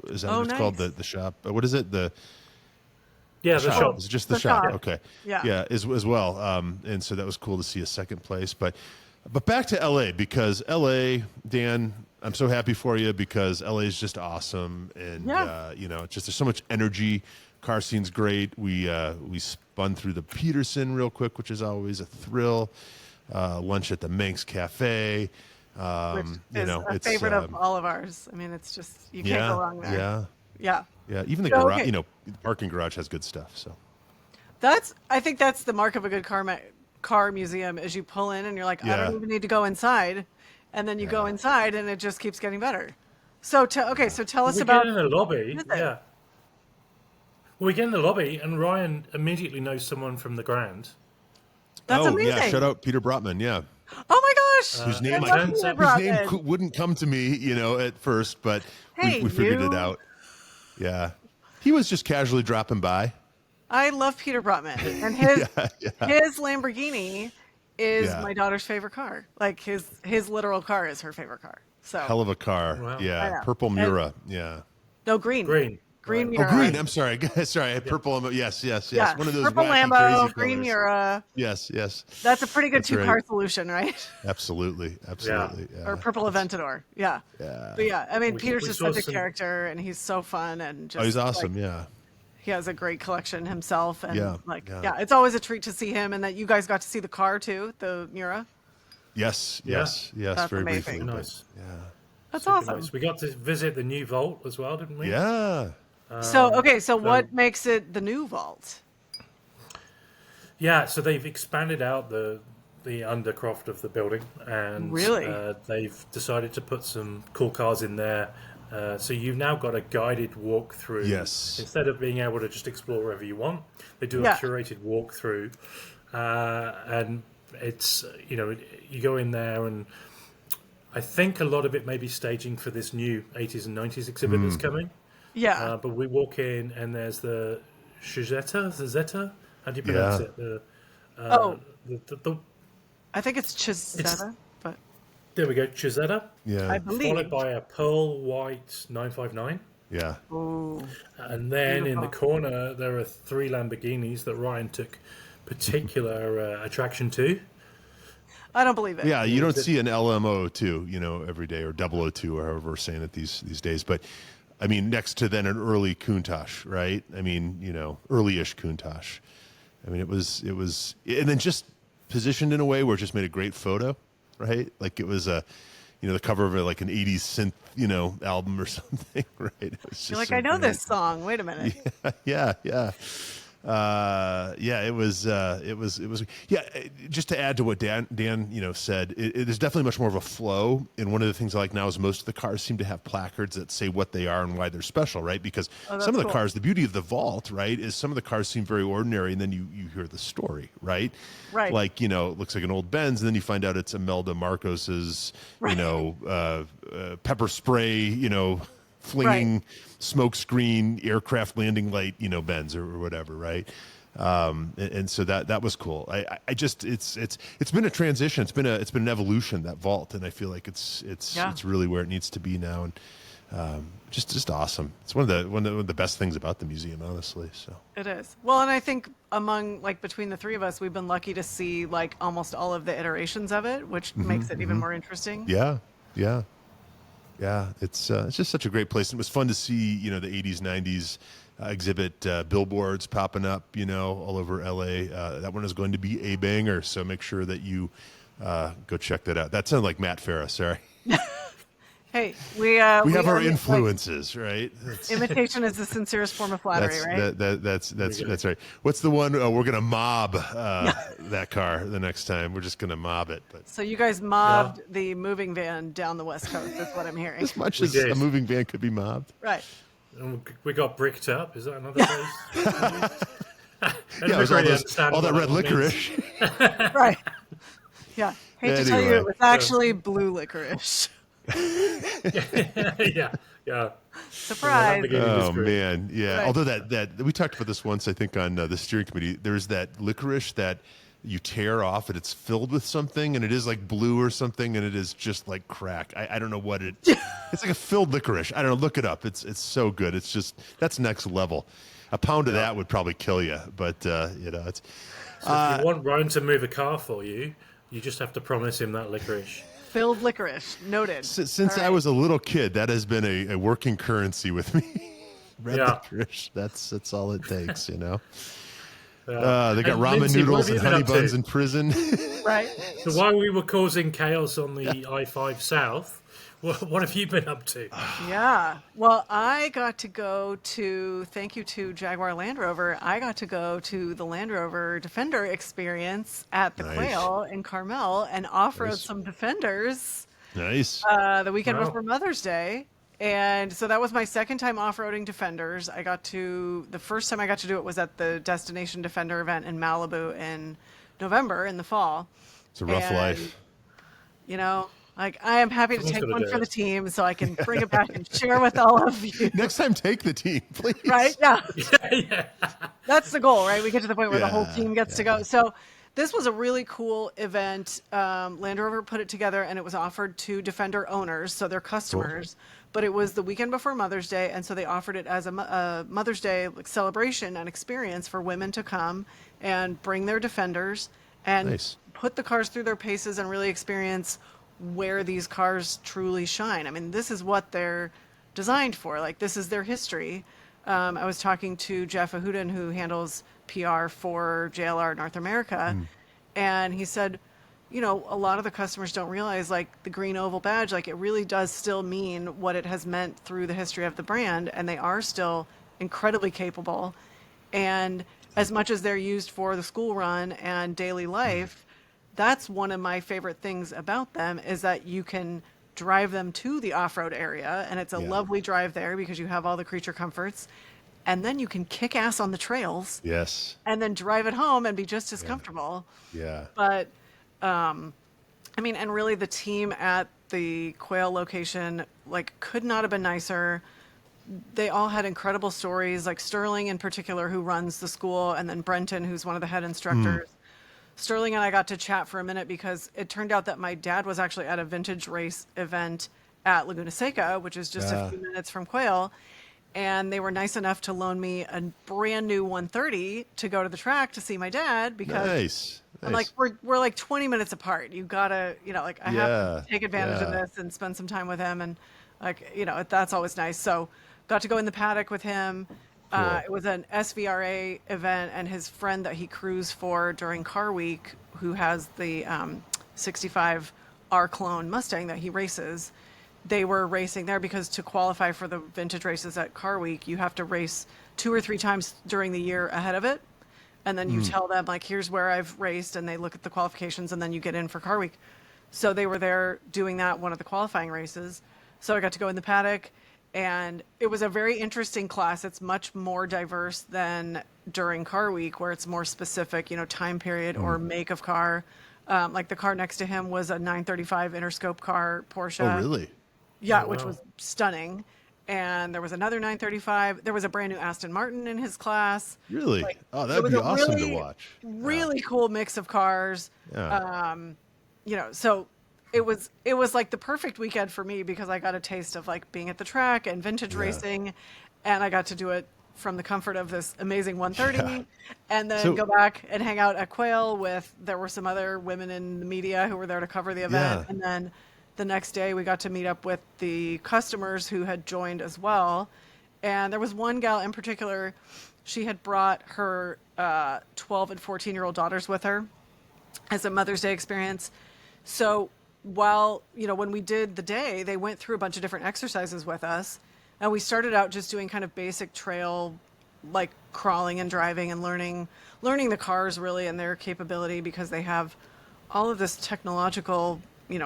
Is that what it's called? The shop. What is it? The shop. Is it just the shop? Okay. Yeah. As well. And so that was cool to see a second place. But back to LA, because LA, Dan, I'm so happy for you, because LA is just awesome, and just there's so much energy. Car scene's great. We spun through the Peterson real quick, which is always a thrill. Lunch at the Manx Cafe. Which is a favorite of all of ours. I mean, it's just you can't go wrong there. Yeah. Even the garage, the parking garage has good stuff. So I think that's the mark of a good car museum, is you pull in and you're like, I don't even need to go inside. And then you go inside, and it just keeps getting better. So tell us about. We get in the lobby. We get in the lobby, and Ryan immediately knows someone from the Grand. That's amazing. Yeah, shout out Peter Brotman. Yeah. Oh my gosh. Whose name wouldn't come to me, at first, but we figured it out. Yeah, he was just casually dropping by. I love Peter Brotman, and his Lamborghini is my daughter's favorite car. Like his literal car is her favorite car. So hell of a car. Wow. Yeah. Purple Mura. No, green Mura. Oh, green. I'm sorry. Sorry. I had purple. Yes. Yeah. One of those purple Lambo, green Mura. Yes. That's a pretty good two-car solution, right? Absolutely. Yeah. Or purple Aventador. Yeah. But I mean, Peter's just such a character, and he's so fun, and just. Oh, he's awesome. He has a great collection himself, and it's always a treat to see him, and that you guys got to see the car too, the Mura. Yes. That's very amazing. briefly. Nice. That's awesome. Nice. We got to visit the new vault as well, didn't we? Yeah. So what makes it the new vault? Yeah, so they've expanded out the undercroft of the building, and they've decided to put some cool cars in there. So you've now got a guided walkthrough. Yes. Instead of being able to just explore wherever you want, they do a curated walkthrough, and it's you go in there, and I think a lot of it may be staging for this new 80s and 90s exhibit that's coming. Yeah. But we walk in, and there's the Zeta. How do you pronounce it? I think it's Chisetta, but there we go, Chisetta. Yeah. I believe. Followed by a pearl white 959. Yeah. Ooh. And then in the corner, there are 3 Lamborghinis that Ryan took particular attraction to. I don't believe it. Yeah, you don't see an LMO2, every day, or 002, or however we're saying it these days. But I mean, next to then an early Countach, right? I mean, early-ish Countach. I mean, it was, and then just positioned in a way where it just made a great photo, right? Like it was the cover of like an 80s synth, album or something, right? It was just You're like, I know this song. Wait a minute. Yeah. It was. Just to add to what Dan said, it is definitely much more of a flow. And one of the things I like now is most of the cars seem to have placards that say what they are and why they're special, right? Because some of the cars, the beauty of the vault, right, is some of the cars seem very ordinary, and then you hear the story, right? Right. Like it looks like an old Benz, and then you find out it's Imelda Marcos's, pepper spray, flinging smoke screen aircraft landing light, Benz or whatever, right? And so that was cool. I just it's been a transition. It's been an evolution, that vault, and I feel like it's really where it needs to be now. Just awesome. It's one of the best things about the museum, honestly. So It is. Well, and I think between the three of us, we've been lucky to see like almost all of the iterations of it, which makes it even more interesting. yeah. It's just such a great place. It was fun to see, the 80s, 90s exhibit billboards popping up, all over LA. That one is going to be a banger. So make sure that you go check that out. That sounded like Matt Farah. Sorry. Hey, we have our influences, right? Imitation is the sincerest form of flattery, right? That's right. What's the one? We're gonna mob that car the next time. We're just gonna mob it. But so you guys mobbed the moving van down the West Coast. That's what I'm hearing. As much as a moving van could be mobbed, right? And we got bricked up. Is that another place? Yeah, all that red licorice. Right. Yeah. Hate to tell you, it was actually blue licorice. yeah. Surprise! Oh man, yeah. Right. Although that we talked about this once, I think on the steering committee. There's that licorice that you tear off, and it's filled with something, and it is like blue or something, and it is just like crack. I don't know what it. It's like a filled licorice. I don't know. Look it up. It's so good. It's just that's next level. A pound of that would probably kill you, but it's. So if you want Ryan to move a car for you, you just have to promise him that licorice. Filled licorice, noted. Since I was a little kid, that has been a working currency with me. Red licorice. That's all it takes, They got ramen Lindsey, noodles and honey buns in prison. Right. So while we were causing chaos on the I-5 South, what have you been up to? Yeah. Well, I got to go to, thank you to Jaguar Land Rover, I got to go to the Land Rover Defender experience at the Quail in Carmel and off-road some Defenders. Nice. The weekend before Mother's Day. And so that was my second time off-roading Defenders. The first time I got to do it was at the Destination Defender event in Malibu in November in the fall. It's a rough life. Like, I am happy to take one for the team so I can bring it back and share with all of you. Next time, take the team, please. Right? Yeah. That's the goal, right? We get to the point where the whole team gets to go. So this was a really cool event. Land Rover put it together, and it was offered to Defender owners, so they're customers. Cool. But it was the weekend before Mother's Day, and so they offered it as a Mother's Day celebration and experience for women to come and bring their Defenders and put the cars through their paces and really experience where these cars truly shine. I mean, this is what they're designed for. Like, this is their history. I was talking to Jeff Ahudin, who handles PR for JLR North America, and he said, a lot of the customers don't realize, like, the green oval badge, like, it really does still mean what it has meant through the history of the brand, and they are still incredibly capable. And as much as they're used for the school run and daily life, that's one of my favorite things about them is that you can drive them to the off-road area, and it's a lovely drive there because you have all the creature comforts, and then you can kick ass on the trails. Yes. And then drive it home and be just as comfortable. Yeah. But, and really the team at the Quail location, like, could not have been nicer. They all had incredible stories, like Sterling in particular, who runs the school, and then Brenton, who's one of the head instructors. Sterling and I got to chat for a minute because it turned out that my dad was actually at a vintage race event at Laguna Seca, which is just a few minutes from Quail. And they were nice enough to loan me a brand new 130 to go to the track to see my dad because I'm like, we're like 20 minutes apart. You gotta, I have to take advantage of this and spend some time with him. And that's always nice. So got to go in the paddock with him. Cool. It was an SVRA event, and his friend that he crews for during Car Week, who has the 65 R clone Mustang that he races, they were racing there because to qualify for the vintage races at Car Week, you have to race 2 or 3 times during the year ahead of it. And then you tell them, like, here's where I've raced, and they look at the qualifications, and then you get in for Car Week. So they were there doing that, one of the qualifying races. So I got to go in the paddock. And it was a very interesting class. It's much more diverse than during Car Week, where it's more specific, time period or make of car. Like the car next to him was a 935 Interscope car, Porsche. Oh, really? Yeah, which was stunning. And there was another 935. There was a brand new Aston Martin in his class. Really? That'd be awesome to watch. Really cool mix of cars. Yeah. So it was like the perfect weekend for me because I got a taste of like being at the track and vintage racing, and I got to do it from the comfort of this amazing 130, and then go back and hang out at Quail with, there were some other women in the media who were there to cover the event. And then the next day we got to meet up with the customers who had joined as well. And there was one gal in particular, she had brought her 12 and 14-year-old daughters with her as a Mother's Day experience. So while, when we did the day, they went through a bunch of different exercises with us. And we started out just doing kind of basic trail, like crawling and driving and learning the cars really and their capability, because they have all of this technological,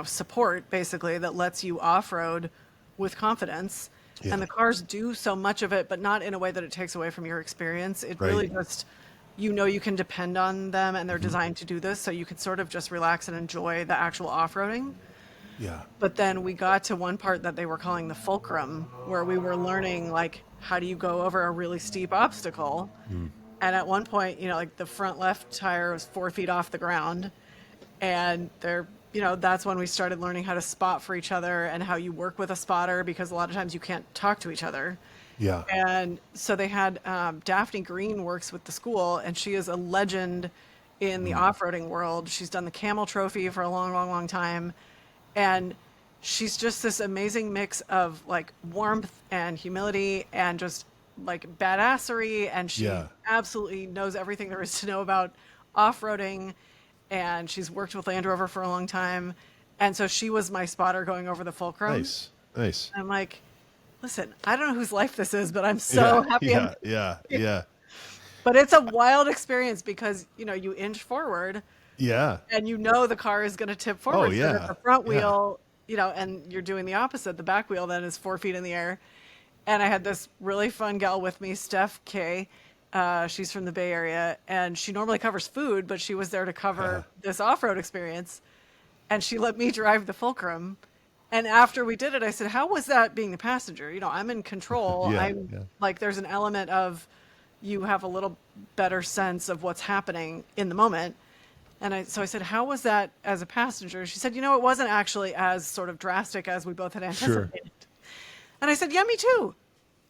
support basically that lets you off-road with confidence. And the cars do so much of it, but not in a way that it takes away from your experience. It really just, you can depend on them, and they're designed to do this, so you can sort of just relax and enjoy the actual off-roading. Yeah. But then we got to one part that they were calling the fulcrum, where we were learning, like, how do you go over a really steep obstacle? And at one point, like the front left tire was 4 feet off the ground. And that's when we started learning how to spot for each other and how you work with a spotter, because a lot of times you can't talk to each other. Yeah. And so they had Daphne Green works with the school, and she is a legend in the off-roading world. She's done the Camel Trophy for a long, long, long time. And she's just this amazing mix of like warmth and humility and just like badassery. And she absolutely knows everything there is to know about off-roading. And she's worked with Land Rover for a long time. And so she was my spotter going over the fulcrum. Nice. I'm like, listen, I don't know whose life this is, but I'm so happy. Yeah. But it's a wild experience because, you inch forward. Yeah. And the car is going to tip forward. Oh, yeah. So that the front wheel, and you're doing the opposite. The back wheel then is 4 feet in the air. And I had this really fun gal with me, Steph K. She's from the Bay Area, and she normally covers food, but she was there to cover this off-road experience. And she let me drive the fulcrum. And after we did it, I said, how was that being the passenger? I'm in control. Like, there's an element of you have a little better sense of what's happening in the moment. And so I said, how was that as a passenger? She said, it wasn't actually as sort of drastic as we both had anticipated. And I said, yeah, me too.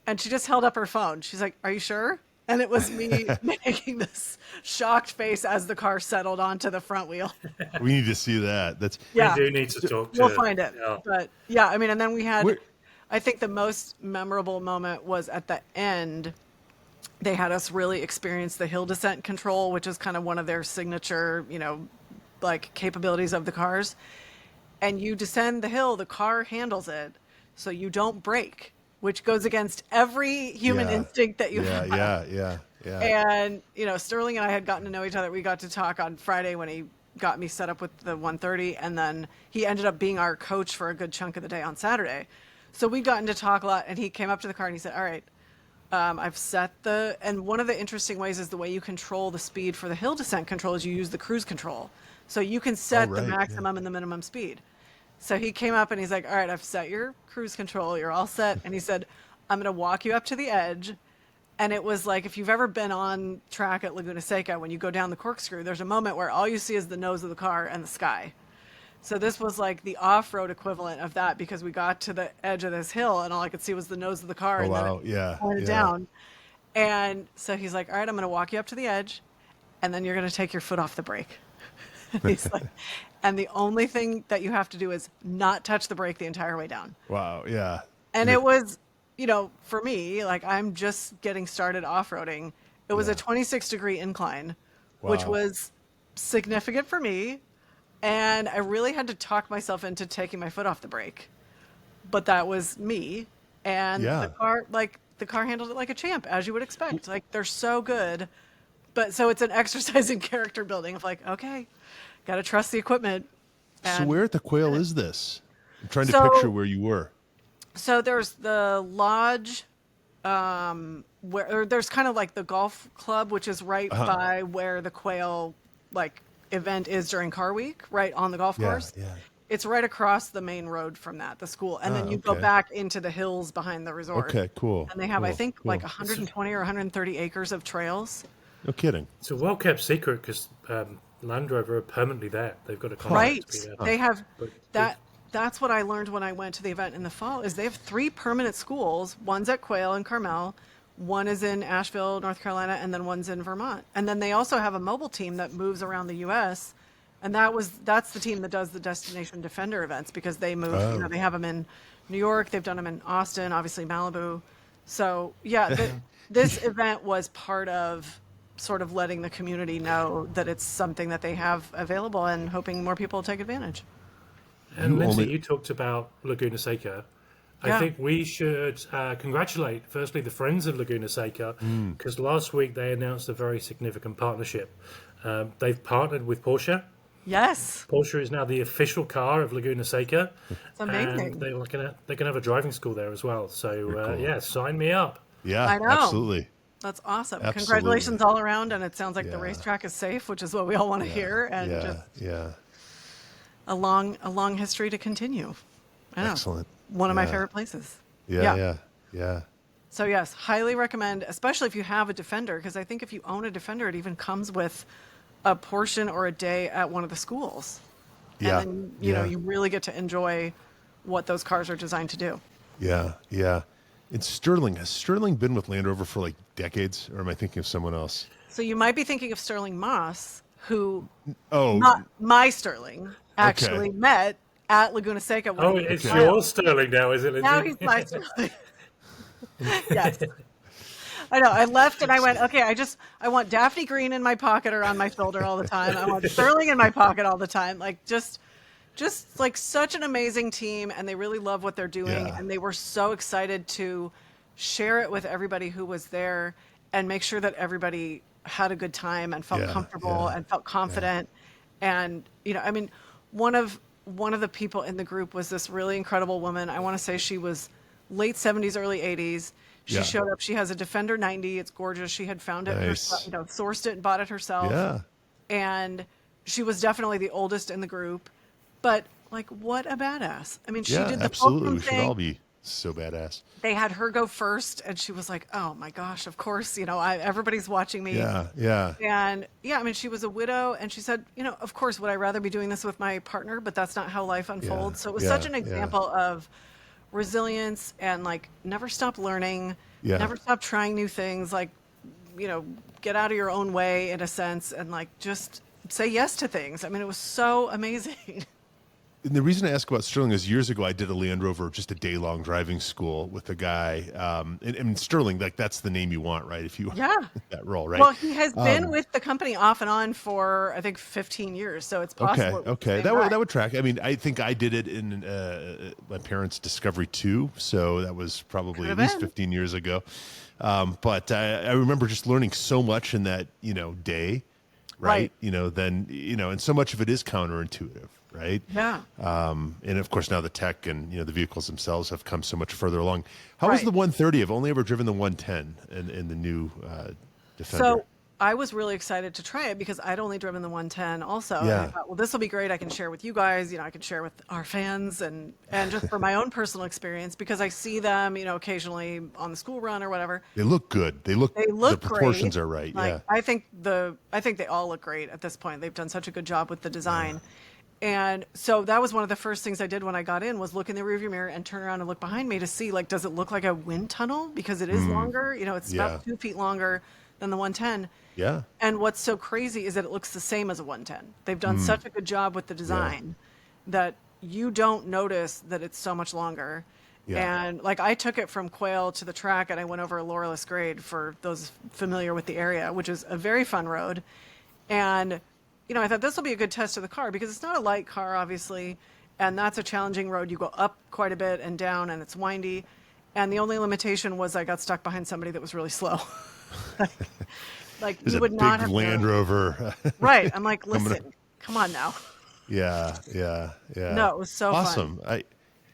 And she just held up her phone. She's like, are you sure? And it was me making this shocked face as the car settled onto the front wheel. We need to see that. We do need to talk to We'll find it. Yeah. But and then we had, I think the most memorable moment was at the end. They had us really experience the hill descent control, which is kind of one of their signature, like capabilities of the cars. And you descend the hill, the car handles it, so you don't brake, which goes against every human instinct that you have. Yeah. And, Sterling and I had gotten to know each other. We got to talk on Friday when he got me set up with the 130, and then he ended up being our coach for a good chunk of the day on Saturday. So we'd gotten to talk a lot, and he came up to the car and he said, all right, I've set and one of the interesting ways is the way you control the speed for the hill descent control is you use the cruise control. So you can set the maximum and the minimum speed. So he came up and he's like, all right, I've set your cruise control. You're all set. And he said, I'm going to walk you up to the edge. And it was like, if you've ever been on track at Laguna Seca, when you go down the corkscrew, there's a moment where all you see is the nose of the car and the sky. So this was like the off-road equivalent of that, because we got to the edge of this hill and all I could see was the nose of the car. And then it pointed down. And so he's like, all right, I'm going to walk you up to the edge, and then you're going to take your foot off the brake. He's like, and the only thing that you have to do is not touch the brake the entire way down. Wow. Yeah. And it was, for me, like, I'm just getting started off-roading. It was a 26-degree incline, which was significant for me. And I really had to talk myself into taking my foot off the brake. But that was me. And the car handled it like a champ, as you would expect. Like, they're so good. But so it's an exercise in character building of like, okay, got to trust the equipment. And so where at the Quail is this? I'm trying to picture where you were. So there's the lodge, where there's kind of like the golf club, which is right by where the Quail event is during Car Week, right on the golf course. Yeah. It's right across the main road from the school. And then you go back into the hills behind the resort. Okay, cool. And they have, I think, like 120 or 130 acres of trails. No kidding. It's a well-kept secret because Land Rover are permanently there. They've got a contract Right. to be there. They have But that. That's what I learned when I went to the event in the fall. Is they have 3 permanent schools. One's at Quail and Carmel, one is in Asheville, North Carolina, and then one's in Vermont. And then they also have a mobile team that moves around the U.S. And that's the team that does the Destination Defender events because they move. Oh. You know, they have them in New York. They've done them in Austin, obviously Malibu. So yeah, this event was part of sort of letting the community know that it's something that they have available and hoping more people will take advantage. And Lindsey, only- you talked about Laguna Seca. Yeah. I think we should congratulate, firstly, the Friends of Laguna Seca, because last week they announced a very significant partnership. They've partnered with Porsche. Yes, Porsche is now the official car of Laguna Seca. it's amazing. And they can have a driving school there as well. So, cool. yeah, sign me up. Yeah, I know. absolutely. That's awesome. Absolutely. Congratulations all around. And it sounds like the Yeah. racetrack is safe, which is what we all want to hear. And Yeah, just yeah. a long history to continue. I know. Excellent. One of my Yeah. favorite places. Yeah. So yes, highly recommend, especially if you have a Defender, because I think if you own a Defender, it even comes with a portion or a day at one of the schools. Yeah. And then, you know, you really get to enjoy what those cars are designed to do. Yeah. And Sterling, has Sterling been with Land Rover for like decades, or am I thinking of someone else? So you might be thinking of Sterling Moss, who Oh, my Sterling actually met at Laguna Seca. When Oh, he was it's a child. your Sterling now, is it, Lindsey? Now he's my Sterling. Yes. I know. I left and I went, okay, I want Daphne Green in my pocket or on my shoulder all the time. I want Sterling in my pocket all the time. Like just like such an amazing team, and they really love what they're doing. Yeah. And they were so excited to share it with everybody who was there and make sure that everybody had a good time and felt comfortable and felt confident. And, you know, I mean, one of the people in the group was this really incredible woman. I want to say she was late 70s, early 80s. She Yeah. showed up. She has a Defender 90. It's gorgeous. She had found it Nice. herself, you know, sourced it and bought it herself. Yeah. And she was definitely the oldest in the group. But like, what a badass. I mean, she Yeah, did the absolutely. fulcrum We should thing. all be so badass. They had her go first, and she was like, oh my gosh, of course, you know, everybody's watching me. Yeah. And yeah, I mean, she was a widow, and she said, you know, of course, would I rather be doing this with my partner, but that's not how life unfolds. So it was such an example of resilience and like never stop learning, never stop trying new things, like, you know, get out of your own way in a sense, and like just say yes to things. I mean, it was so amazing. And the reason I ask about Sterling is years ago I did a Land Rover, just a day-long driving school with a guy. And Sterling, like that's the name you want, right? If you want that role, right? Well, he has been with the company off and on for I think 15 years, so it's possible. Okay, that would track. I mean, I think I did it in my parents' Discovery 2, so that was probably at least 15 years ago. But I remember just learning so much in that day, right? And so much of it is counterintuitive. Right. Yeah. And of course now the tech and the vehicles themselves have come so much further along. How was the 130? I've only ever driven the 110 in the new Defender. So I was really excited to try it because I'd only driven the 110 also. And I thought, well, this will be great. I can share with you guys. I can share with our fans and just for my own personal experience because I see them, occasionally on the school run or whatever. They look good. They look the proportions great. are right. Like, yeah. I think they all look great at this point. They've done such a good job with the design. Yeah. And so that was one of the first things I did when I got in was look in the rearview mirror and turn around and look behind me to see, like, does it look like a wind tunnel? Because it is longer. It's about 2 feet longer than the 110. Yeah. And what's so crazy is that it looks the same as a 110. They've done such a good job with the design that you don't notice that it's so much longer. Yeah. And, like, I took it from Quail to the track, and I went over a Laurelus grade for those familiar with the area, which is a very fun road. And I thought this will be a good test of the car because it's not a light car, obviously, and that's a challenging road. You go up quite a bit and down, and it's windy. And the only limitation was I got stuck behind somebody that was really slow. like you would not have Land Rover. Right. I'm like, listen, come on now. Yeah. No, it was so awesome. fun.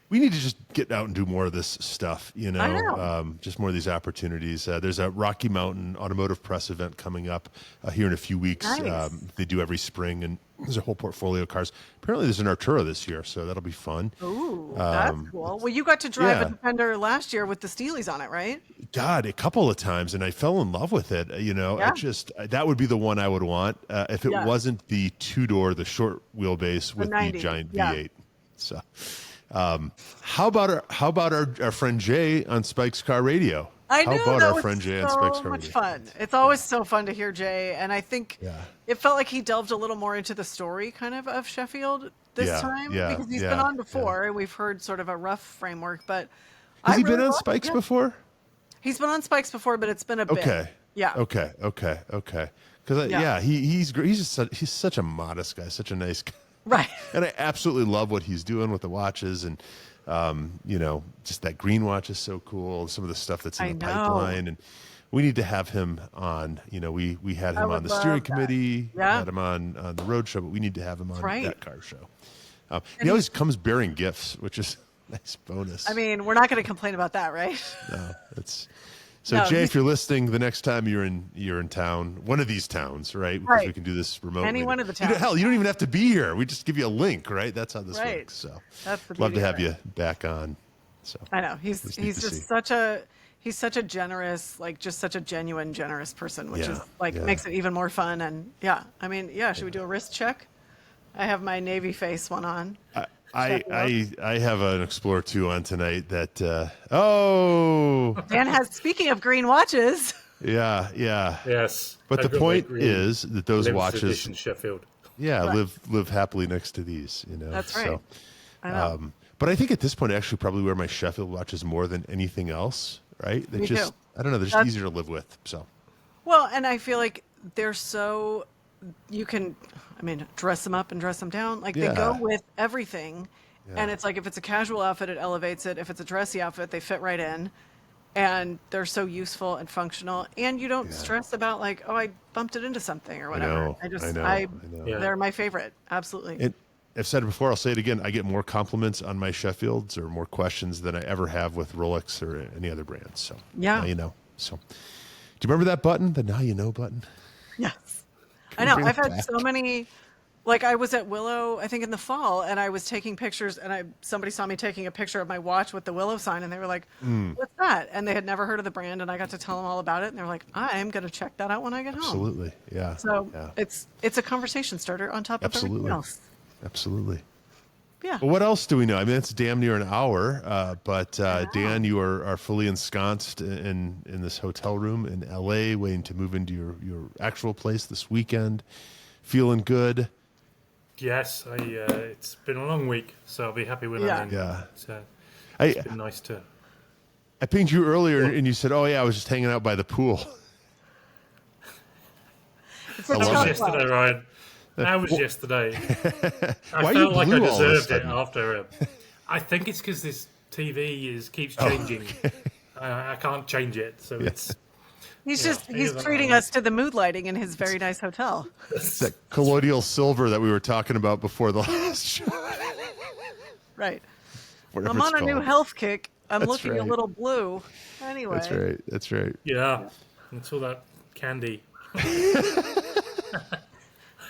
We need to just get out and do more of this stuff, I know. Just more of these opportunities. There's a Rocky Mountain Automotive Press event coming up here in a few weeks. Nice. They do every spring, and there's a whole portfolio of cars. Apparently there's an Artura this year, so that'll be fun. Ooh, that's cool. Well, you got to drive a Defender last year with the Steelies on it, right? God, a couple of times, and I fell in love with it. Yeah. That would be the one I would want if it Yeah. wasn't the 2-door, the short wheelbase with the 90, giant yeah. V8. So, how about our friend Jay on Spike's Car Radio? I How know, about that our was friend Jay on so Spike's Car much Radio? fun. It's always so fun to hear Jay, and I think Yeah. it felt like he delved a little more into the story kind of Sheffield this Yeah, time yeah, because he's yeah, been on yeah. before, and we've heard sort of a rough framework. But Has he been really on loved Spikes it. before? He's been on Spikes before, but it's been a bit. Okay. Yeah. Okay. Because Yeah. he's such a modest guy, such a nice guy. Right. And I absolutely love what he's doing with the watches, and just that green watch is so cool. Some of the stuff that's in I the know. pipeline, and we need to have him on. We had I him would on the love steering that. committee. Yeah. Had him on the road show, but we need to have him on right. that car show. He always comes bearing gifts, which is a nice bonus. I mean, we're not going to complain about that, right? No, it's. So No, Jay, if you're listening, the next time you're in town, one of these towns, right? Because Right. we can do this remotely. Any one of the You towns. don't even have to be here. We just give you a link, right? That's how this Right. works. So That's the love beauty to of have it. you back on. So I know he's It's neat to just see. he's such a generous, just such a genuine, generous person, which Yeah, is yeah. makes it even more fun. And yeah, I mean, yeah, should we do a wrist check? I have my Navy face one on. I have an Explorer 2 on tonight that Dan has. Speaking of green watches, yeah. Yes. But I've the got my point green is that those limited watches edition Sheffield. Right. live happily next to these, That's right. So, I know. but I think at this point I actually probably wear my Sheffield watches more than anything else, right? They Me just too. I don't know, they're just easier to live with. So Well, and I feel like they're so you can, dress them up and dress them down. Like they go Yeah. with everything. And it's like if it's a casual outfit, it elevates it. If it's a dressy outfit, they fit right in. And they're so useful and functional. And you don't stress about like, oh, I bumped it into something or whatever. know, I know. Yeah. They're my favorite. Absolutely. And I've said it before, I'll say it again. I get more compliments on my Sheffields or more questions than I ever have with Rolex or any other brand. So Yeah. now you know. So do you remember that button? The now you know button? Yes. I know. bring I've it had back? so many. Like I was at Willow, I think in the fall, and I was taking pictures, and somebody saw me taking a picture of my watch with the Willow sign, and they were like, "What's that?" And they had never heard of the brand, and I got to tell them all about it, and they're like, "I'm going to check that out when I get home." Absolutely. Yeah. So yeah. it's a conversation starter on top of Absolutely. everything else. Absolutely. Yeah. Well, what else do we know? I mean, it's damn near an hour, but Dan, you are fully ensconced in this hotel room in LA, waiting to move into your actual place this weekend. Feeling good. Yes, it's been a long week, so I'll be happy when Yeah. I'm in. Yeah. So I been nice to. I pinged you earlier, and you said, "Oh yeah, I was just hanging out by the pool." It's a I love That was tough yesterday, one. Ryan. That was yesterday. I Why are you felt like I blue all of a deserved it sudden? after. I think it's because this TV keeps Oh, changing. I can't change it, so it's. He's Yeah, he's either treating way. us to the mood lighting in his very nice hotel. It's that colloidal silver that we were talking about before the last show. Right. Whatever I'm on it's a new called. health kick. I'm That's looking a right. little blue. Anyway. That's right. That's right. Yeah, it's all that candy.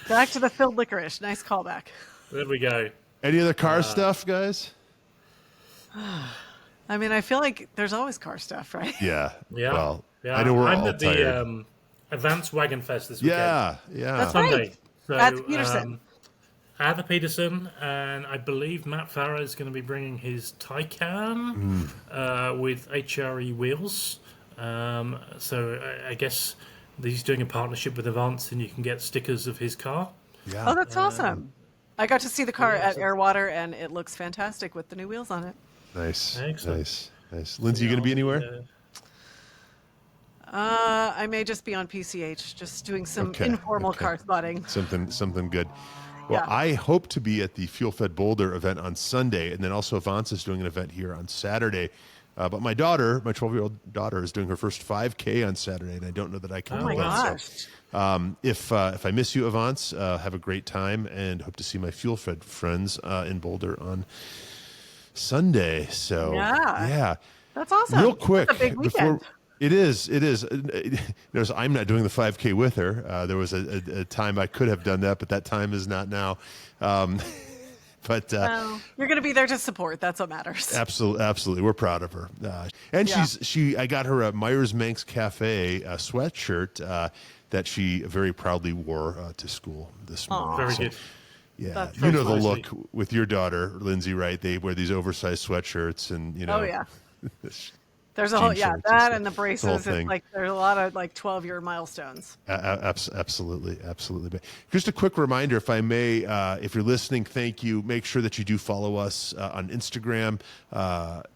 Back to the filled licorice. Nice callback. There we go. Any other car stuff, guys? I mean, I feel like there's always car stuff, right? Yeah. Yeah. Well, yeah. I know we're I'm all at tired. the Advanced Wagon Fest this weekend. Yeah. Yeah. That's Sunday. right. So, At the Peterson. at the Peterson, and I believe Matt Farah is going to be bringing his Taycan with HRE wheels. So I guess he's doing a partnership with Avance, and you can get stickers of his car. Yeah. Oh, that's awesome. I got to see the car at Airwater, and it looks fantastic with the new wheels on it. Nice. Excellent. Nice. Lindsay, you going to be anywhere? I may just be on PCH, just doing some informal car spotting. Something good. Well, Yeah. I hope to be at the Fuel Fed Boulder event on Sunday, and then also Avance is doing an event here on Saturday. But my daughter, my 12-year-old daughter, is doing her first 5K on Saturday, and I don't know that I can. Oh my do that. gosh. If I miss you, Avance, have a great time, and hope to see my Fuel Fed friends in Boulder on Sunday. So Yeah. That's awesome. real quick That's a big weekend. before. It is. Notice I'm not doing the 5K with her. There was a time I could have done that, but that time is not now. But you're going to be there to support. That's what matters. Absolutely. We're proud of her. And I got her a Myers Manx Cafe sweatshirt that she very proudly wore to school this morning. Very good. Yeah, you know the look with your daughter, Lindsey, right? They wear these oversized sweatshirts and, you know. Oh, yeah. There's a whole, that and the braces. It's like there's a lot of like 12-year milestones. Absolutely. But just a quick reminder, if I may, if you're listening, thank you. Make sure that you do follow us on Instagram.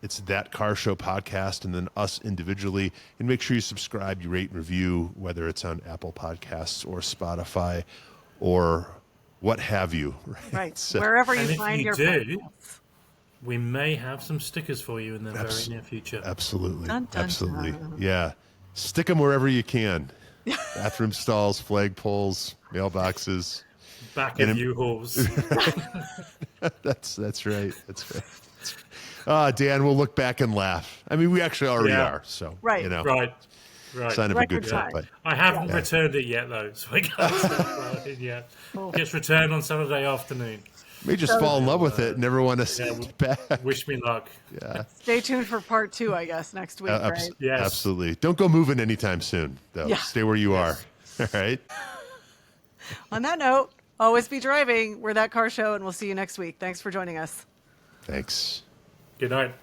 It's That Car Show Podcast, and then us individually. And make sure you subscribe, you rate and review, whether it's on Apple Podcasts or Spotify or what have you. Right. So, wherever you find your podcasts. We may have some stickers for you in the very near future. Absolutely. Dun, dun, Absolutely. dun. Yeah. Stick them wherever you can. Bathroom stalls, flagpoles, mailboxes. Back of U-Hauls. That's right. That's right. Dan, we'll look back and laugh. I mean, we actually already are. So, right. You know, right. Sign of a good trip. But I haven't returned it yet, though, so I can't start it yet. Gets returned on Saturday afternoon. May just fall in love with it and never want to send it back. Wish me luck. Yeah. Stay tuned for part 2, I guess, next week, right? Yes. Absolutely. Don't go moving anytime soon, though. Yeah. Stay where you are. All right. On that note, always be driving. We're That Car Show, and we'll see you next week. Thanks for joining us. Thanks. Good night.